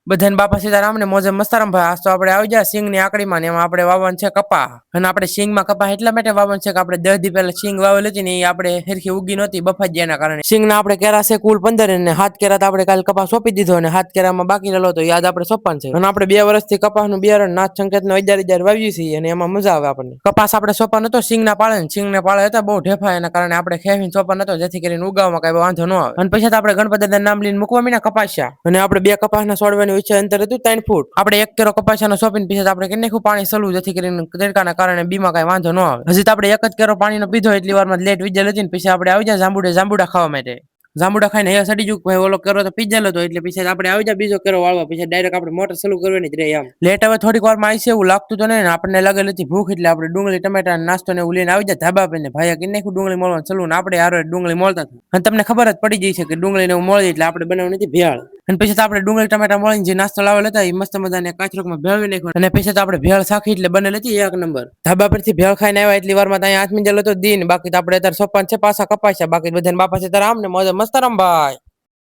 બધાને બાપા સીતારામ ને મોજે મસ્તારામ ભાઈ. આજ તો આપણે આવી ગયા સિંગ ની આકડીમાં ને એમાં આપણે વાવવાનું છે કપા. અને આપણે સિંગમાં કપા એટલા માટે વાવવાનું છે કે આપણે 10 દી પહેલા સિંગ વાવેલી હતી ને એ આપણે હરખી ઉગી નહોતી બફાજિયાના કારણે. સિંગના આપણે કેરા છે કુલ 15 ને 7 કેરા તો આપણે કાલ કપા સોંપી દીધો અને 7 કેરામાં બાકી રહેલો તો યાદ આપણે સોંપવાનું છે. અને આપણે 2 વર્ષથી કપાસનું બિયારણ નાથ સંકેતનો 1000 વાવ્યું છે અને એમાં મજા આવે આપણને. કપાસ આપણે સોંપવાનો હતો સિંગના પાળે ને સિંગના પાળે હતા બહુ ઢેફા એના કારણે આપણે ખેવીને સોંપવાનો હતો જેથી કરીને ઉગાવવામાં કઈ વાંધો ન આવે. અને પછી આપણે ગણપતિ દાદાનું નામ લઈને મૂકવા મીના કપાસ્યા અને આપણે 2 કપાસના છોડવાની ઊંચાઈ અંતર હતું 3 ફૂટ. આપણે 1 કેરો કપાસિયાનો સોંપીને પછી આપણે કેટલી નાખ્યું પાણી સલવું જેથી કરીને તડકાના કારણે બીમાં કઈ વાંધો ન આવે. હજી તો આપણે 1 જ કેરો પાણીનો પીધો એટલી વારમાં લેટ વિજેલ હતી ને પછી આપણે આવી જાય જાંબુડા ખાવા માટે. જાંબુડા ખાઈને અહીંયા સડી જુક ભાઈ ઓલો કેરો તો પીજેલો હતો એટલે પછી આપણે આવી જાય બીજો કેરો વાળવા પછી ડાયરેક્ટ આપણે મોટર ચાલુ કરવાની જ રહે એમ. લેટ હવે થોડીક વારમાં આવી છે એવું લાગતું તો નહીં આપણને લાગેલી હતી ભૂખ એટલે આપણે ડુંગળી ટમેટા નાસ્તો ને એવું લઈને આવી જાય ધાબા પર ને ભાઈ કે નાખ્યું ડુંગળી મોળવાનું ચાલુ ને આપણે હારો ડુંગળી મોળતા અને તમને ખબર જ પડી જાય છે કે ડુંગળી ને એવું મોળી એટલે આપણે બનાવવાની નથી ભેળ. અને પછી તો આપણે ડુંગળી ટમેટા મોળીને જે નાસ્તો લાવેલો હતા એ મસ્ત મજાને કાચરોકમાં ભેળવી નાખ્યો અને પછી તો આપણે ભેળ શાખી એટલે બનેલી હતી 1 નંબર. ધાબા પરથી ભેળ ખાઈને આવ્યા એટલી વારમાં ત્યાં 8 મિનિટ હતો દીન બાકી તો આપણે અત્યારે સોપાન છે પાછા કપાસ્યા બાકી બધાને બાપા છે ત્યારે આમ ને મસ્ત રમ ભાઈ.